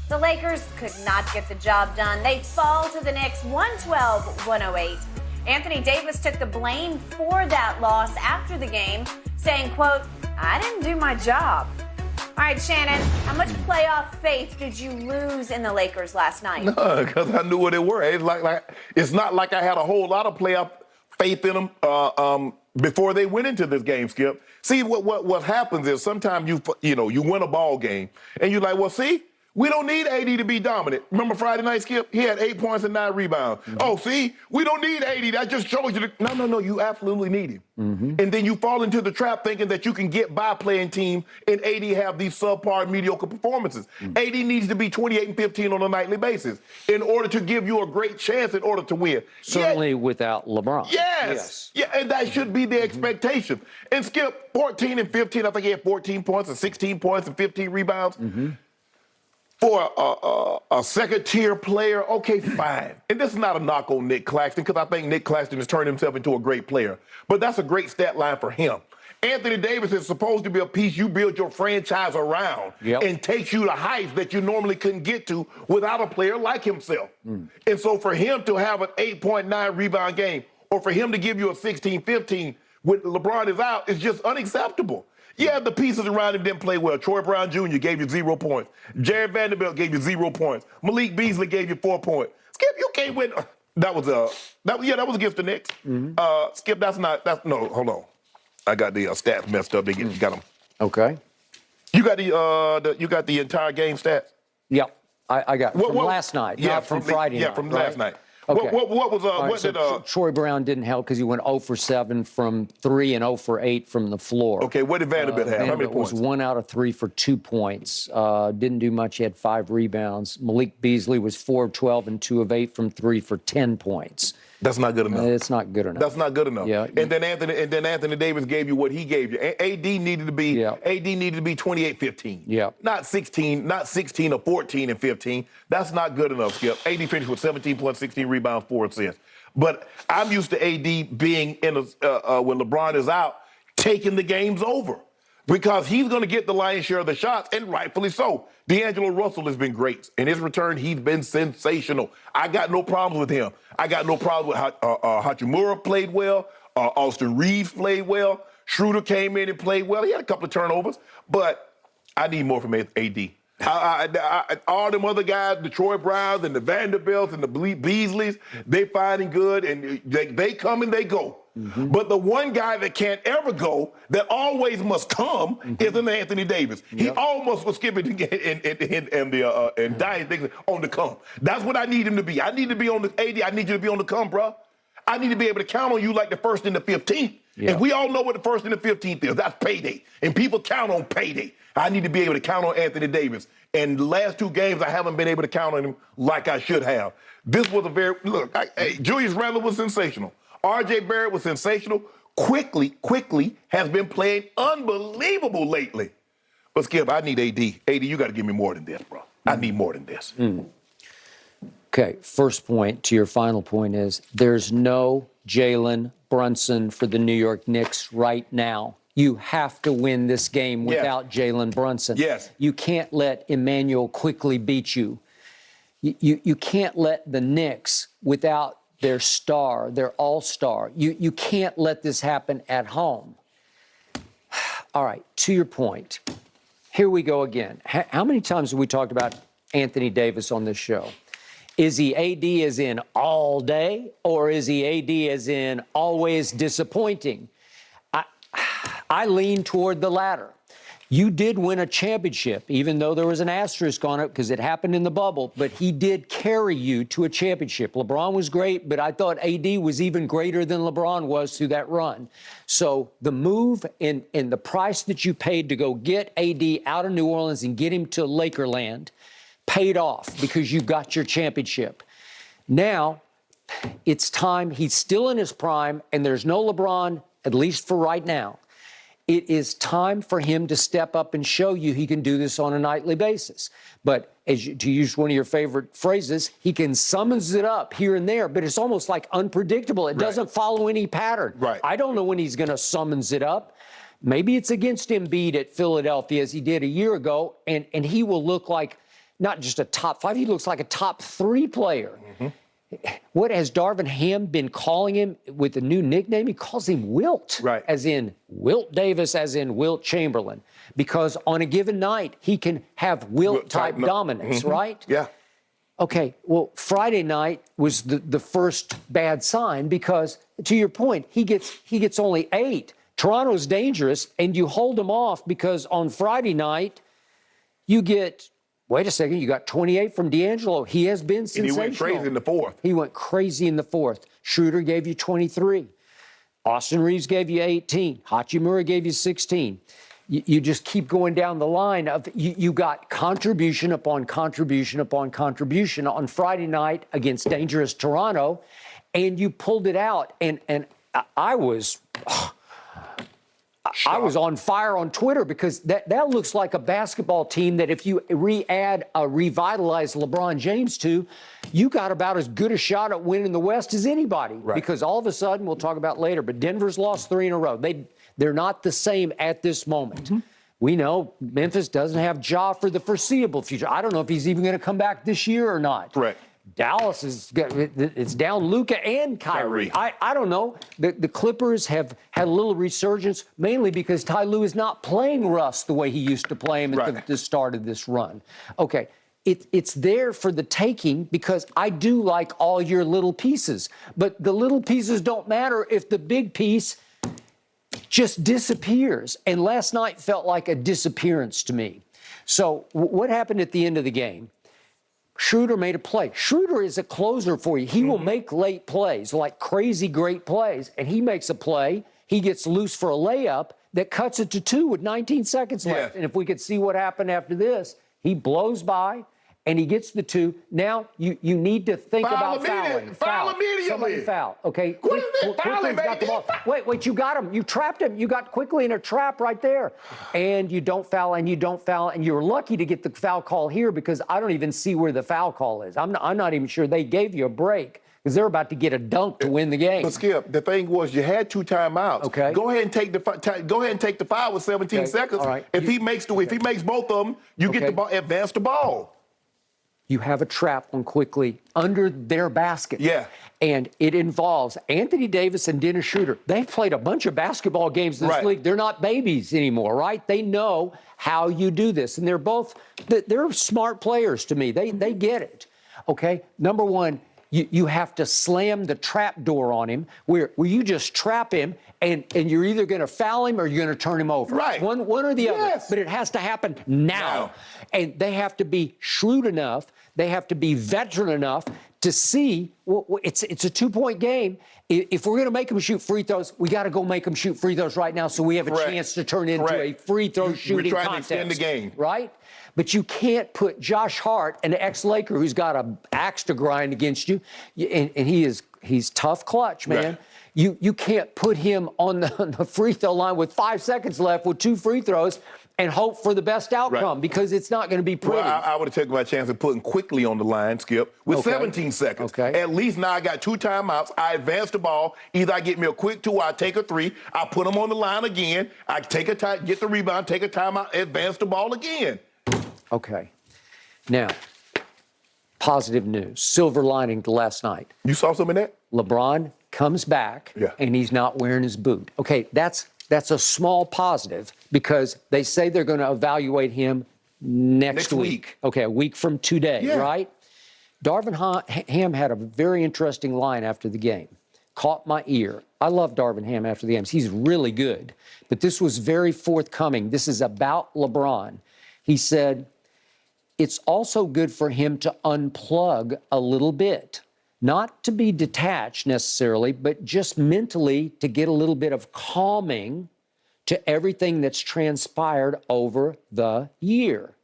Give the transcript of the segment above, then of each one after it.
The Lakers could not get the job done. They fall to the Knicks 112-108. Anthony Davis took the blame for that loss after the game, saying, quote, "I didn't do my job." All right, Shannon, how much playoff faith did you lose in the Lakers last night? No, because I knew what they were. It's not like I had a whole lot of playoff faith in them before they went into this game, Skip. See, what happens is sometimes you win a ball game, and you're like, well, see, we don't need AD to be dominant. Remember Friday night, Skip? He had 8 points and 9 rebounds. Mm-hmm. Oh, see, we don't need AD. That just shows you. No, you absolutely need him. Mm-hmm. And then you fall into the trap thinking that you can get by playing team and AD have these subpar, mediocre performances. Mm-hmm. AD needs to be 28 and 15 on a nightly basis in order to give you a great chance in order to win. Certainly without LeBron. Yes. Yeah, and that should be the expectation. And Skip, 14 and 15, I think he had 14 points and 16 points and 15 rebounds. Mm-hmm. For a second-tier player, okay, fine. And this is not a knock on Nick Claxton, because I think Nick Claxton has turned himself into a great player. But that's a great stat line for him. Anthony Davis is supposed to be a piece you build your franchise around and takes you to heights that you normally couldn't get to without a player like himself. Mm. And so for him to have an 8.9 rebound game, or for him to give you a 16-15 when LeBron is out, is just unacceptable. Yeah, the pieces around him didn't play well. Troy Brown Jr. gave you 0 points. Jared Vanderbilt gave you 0 points. Malik Beasley gave you 4 points. Skip, you can't win. That was against the Knicks. Mm-hmm. Skip, no, hold on. I got the stats messed up. They got them. Okay. You got the entire game stats? Yep. I got from last night, not from Friday night. Yeah, from last night. Okay. What Troy Brown didn't help because he went 0 for 7 from 3 and 0 for 8 from the floor. Okay, what did Vanderbilt have? How many points? Was 1 out of 3 for 2 points. Didn't do much. He had 5 rebounds. Malik Beasley was 4 of 12 and 2 of 8 from 3 for 10 points. That's not good enough. It's not good enough. That's not good enough. Yeah. And then Anthony Davis gave you what he gave you. AD needed to be 28-15. Yeah. Not 16 or 14 and 15. That's not good enough, Skip. AD finished with 17 points, 16 rebounds, 4 assists. But I'm used to AD being when LeBron is out, taking the games over. Because he's going to get the lion's share of the shots, and rightfully so. D'Angelo Russell has been great. In his return, he's been sensational. I got no problems with him. I got no problem with Hachimura played well. Austin Reeves played well. Schroeder came in and played well. He had a couple of turnovers, but I need more from AD. All them other guys, the Troy Browns and the Vanderbilts and the Beasleys, they finding good, and they come and they go. Mm-hmm. But the one guy that can't ever go, that always must come, is an Anthony Davis. Yep. He almost was skipping and dying things on the come. That's what I need him to be. I need to be on the AD. I need you to be on the come, bro. I need to be able to count on you like the 1st and the 15th. Yep. And we all know what the 1st and the 15th is. That's payday. And people count on payday. I need to be able to count on Anthony Davis. And the last 2 games, I haven't been able to count on him like I should have. This was Julius Randle was sensational. R.J. Barrett was sensational. Quickly has been playing unbelievable lately. But Skip, I need AD. AD, you got to give me more than this, bro. I need more than this. Okay, first point to your final point is there's no Jalen Brunson for the New York Knicks right now. You have to win this game without Jalen Brunson. Yes. You can't let Emmanuel quickly beat you. You can't let the Knicks without their star, their all-star. You can't let this happen at home. All right, to your point, here we go again. How many times have we talked about Anthony Davis on this show? Is he AD as in all day, or is he AD as in always disappointing? I lean toward the latter. You did win a championship, even though there was an asterisk on it because it happened in the bubble, but he did carry you to a championship. LeBron was great, but I thought AD was even greater than LeBron was through that run. So the move and the price that you paid to go get AD out of New Orleans and get him to Lakerland paid off because you got your championship. Now it's time. He's still in his prime, and there's no LeBron, at least for right now. It is time for him to step up and show you he can do this on a nightly basis. But to use one of your favorite phrases, he can summons it up here and there, but it's almost like unpredictable. It doesn't follow any pattern. Right. I don't know when he's going to summons it up. Maybe it's against Embiid at Philadelphia as he did a year ago, and he will look like not just a top 5, he looks like a top 3 player. What has Darvin Ham been calling him with a new nickname? He calls him Wilt, right? As in Wilt Davis, as in Wilt Chamberlain, because on a given night he can have Wilt-type dominance, right? Yeah. Okay, well, Friday night was the first bad sign because, to your point, he gets only 8. Toronto's dangerous, and you hold them off because on Friday night you get. Wait a second, you got 28 from D'Angelo. He has been sensational. And he went crazy in the 4th. He went crazy in the 4th. Schroeder gave you 23. Austin Reeves gave you 18. Hachimura gave you 16. You just keep going down the line of you got contribution upon contribution upon contribution on Friday night against dangerous Toronto, and you pulled it out. And I was on fire on Twitter because that looks like a basketball team that if you re-add a revitalized LeBron James to, you got about as good a shot at winning the West as anybody. Right. Because all of a sudden, we'll talk about later, but Denver's lost 3 in a row. They're not the same at this moment. We know Memphis doesn't have Ja for the foreseeable future. I don't know if he's even going to come back this year or not. Correct. Dallas it's down Luka and Kyrie. I don't know. The Clippers have had a little resurgence, mainly because Ty Lue is not playing Russ the way he used to play him at the start of this run. Okay, it's there for the taking because I do like all your little pieces, but the little pieces don't matter if the big piece just disappears. And last night felt like a disappearance to me. So what happened at the end of the game? Schroeder made a play. Schroeder is a closer for you. He will make late plays, like crazy great plays, and he makes a play. He gets loose for a layup that cuts it to 2 with 19 seconds left. And if we could see what happened after this, he blows by, and he gets the 2. Now you need to think about fouling. Foul immediately. Somebody foul. Okay. What is it? Fouling, got the ball. Wait, you got him. You trapped him. You got quickly in a trap right there. And you don't foul, and you don't foul. And you're lucky to get the foul call here because I don't even see where the foul call is. I'm not even sure they gave you a break because they're about to get a dunk to win the game. But Skip, the thing was you had 2 timeouts. Okay. Go ahead and take the foul with 17 seconds. All right. If he makes both of them, you get the ball, advance the ball. You have a trap on quickly under their basket. Yeah. And it involves Anthony Davis and Dennis Schroeder. They've played a bunch of basketball games in this league. They're not babies anymore, right? They know how you do this. And they're smart players to me. They get it. Okay? Number one, you have to slam the trap door on him where you just trap him and you're either going to foul him or you're going to turn him over. Right. One or the other. But it has to happen now. And they have to be shrewd enough. They have to be veteran enough to see, well, it's a 2-point game. If we're going to make them shoot free throws, we got to go make them shoot free throws right now so we have a chance to turn into a free throw shooting We're trying contest. to extend the game. Right? But you can't put Josh Hart, an ex-Laker who's got an axe to grind against you, and he's tough clutch, man. Right. You can't put him on the free throw line with 5 seconds left with 2 free throws and hope for the best outcome because it's not going to be pretty. Well, I would have taken my chance of putting quickly on the line, Skip, with 17 seconds. Okay. At least now I got 2 timeouts. I advance the ball. Either I get me a quick 2 or I take a 3. I put them on the line again. I take a time, get the rebound, take a timeout, advance the ball again. Okay. Now, positive news, silver lining to last night. You saw some of that? LeBron comes back, and he's not wearing his boot. Okay, that's a small positive because they say they're going to evaluate him next week. Okay, a week from today, right? Darvin Ham had a very interesting line after the game. Caught my ear. I love Darvin Ham after the games. He's really good. But this was very forthcoming. This is about LeBron. He said, it's also good for him to unplug a little bit. Not to be detached necessarily, but just mentally to get a little bit of calming to everything that's transpired over the year.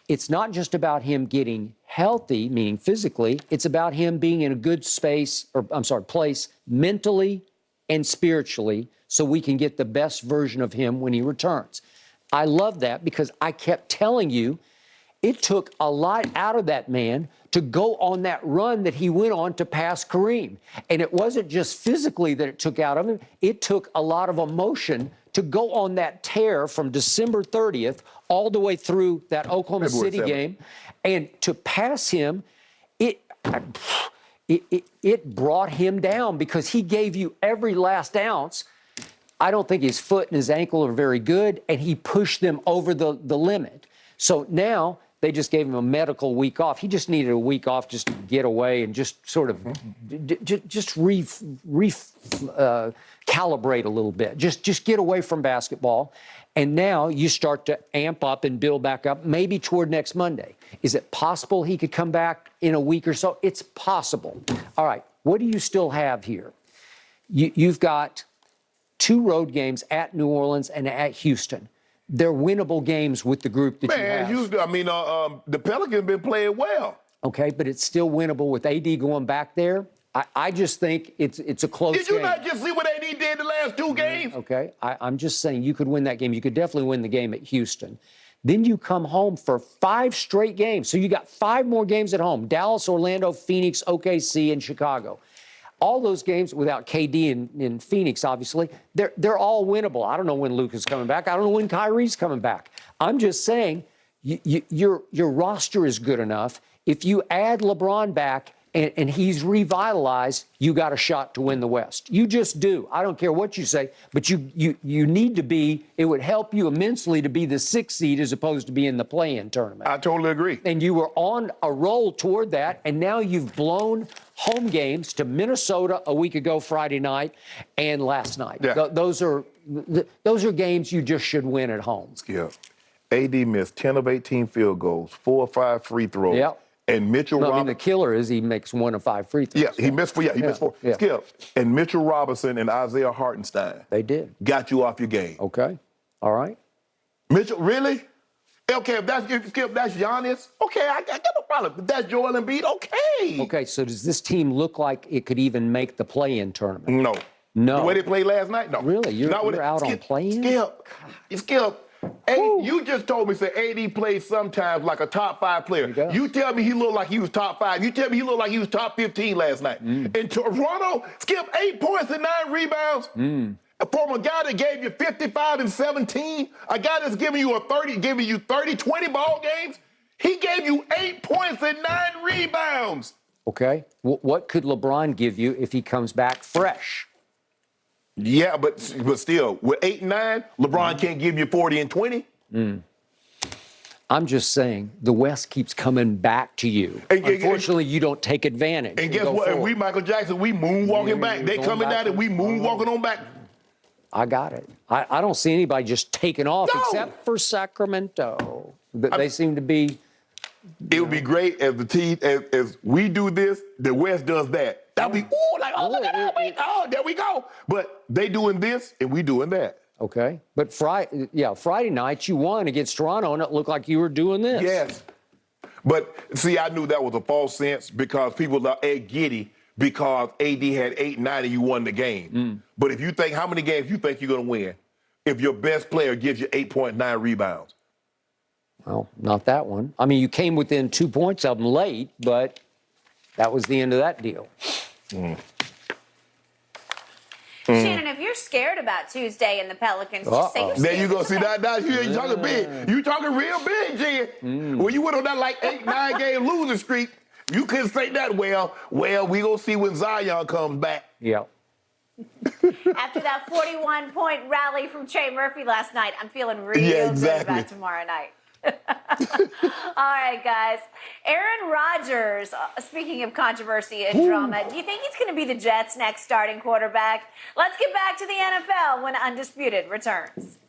It's not just about him getting healthy, meaning physically, it's about him being in a good place mentally and spiritually so we can get the best version of him when he returns. I love that because I kept telling you, It took a lot out of that man to go on that run that he went on to pass Kareem. And it wasn't just physically that it took out of him. It took a lot of emotion to go on that tear from December 30th all the way through that Oklahoma February City 7th. game. And to pass him, it brought him down because he gave you every last ounce. I don't think his foot and his ankle are very good, and he pushed them over the limit. So now they just gave him a medical week off. He just needed a week off just to get away and just sort of calibrate a little bit. Just get away from basketball. And now you start to amp up and build back up, maybe toward next Monday. Is it possible he could come back in a week or so? It's possible. All right, what do you still have here? You've got 2 road games at New Orleans and at Houston. They're winnable games with the group that you have. Houston, the Pelicans been playing well. Okay, but it's still winnable with AD going back there. I just think it's a close game. Did you not just see what AD did the last 2 games? Okay, I'm just saying you could win that game. You could definitely win the game at Houston. Then you come home for 5 straight games. So you got 5 more games at home. Dallas, Orlando, Phoenix, OKC, and Chicago. All those games without KD in Phoenix, obviously, they're all winnable. I don't know when Luka's coming back. I don't know when Kyrie's coming back. I'm just saying your roster is good enough. If you add LeBron back and he's revitalized, you got a shot to win the West. You just do. I don't care what you say, but you need to be, it would help you immensely to be the 6th seed as opposed to be in the play-in tournament. I totally agree. And you were on a roll toward that, and now you've blown home games to Minnesota a week ago Friday night and last night. Yeah. Those are games you just should win at home. Skip, AD missed 10 of 18 field goals, 4 or 5 free throws. Yep. And Mitchell No, I mean, Robinson. the killer is he makes 1 of 5 free throws. Yeah, he missed 4. Yeah, he missed 4. Yeah. Skip, and Mitchell Robinson and Isaiah Hartenstein They did. got you off your game. Okay. All right. Mitchell, really? Okay, if that's Giannis, okay, I got no problem. If that's Joel Embiid, okay. Okay, so does this team look like it could even make the play-in tournament? No. No. The way they played last night? No. Really? You're out on play-in? Skip. You just told me, say AD plays sometimes like a top 5 player. You tell me he looked like he was top 5. You tell me he looked like he was top 15 last night. In Toronto, Skip, 8 points and 9 rebounds. From a guy that gave you 55 and 17, a guy that's giving you 30, 20 ball games, he gave you 8 points and 9 rebounds. Okay. What could LeBron give you if he comes back fresh? Yeah, but still, with 8 and 9, LeBron can't give you 40 and 20. I'm just saying, the West keeps coming back to you. Unfortunately, you don't take advantage. And guess what? And we Michael Jackson, we moonwalking back. They coming down and we moonwalking on back. I got it. I don't see anybody just taking off except for Sacramento. They seem to be. It would be great as the team, as we do this, the West does that. That'd be, look at that. There we go. But they doing this and we doing that. Okay. But Friday night you won against Toronto and it looked like you were doing this. Yes. But see, I knew that was a false sense because people are giddy because AD had 8 and 9 and you won the game. But if you think, how many games you think you're going to win if your best player gives you 8.9 rebounds? Well, not that one. I mean, you came within 2 points of them late, but that was the end of that deal. Shannon, if you're scared about Tuesday and the Pelicans, just say you're scared. There you go. See, that you talking big. You talking real big, Jen. When you went on that like 8, 9 game losing streak, you couldn't say that. Well, we gonna see when Zion comes back. Yeah. After that 41-point rally from Trey Murphy last night, I'm feeling real good about tomorrow night. All right, guys. Aaron Rodgers, speaking of controversy and drama, do you think he's going to be the Jets' next starting quarterback? Let's get back to the NFL when Undisputed returns.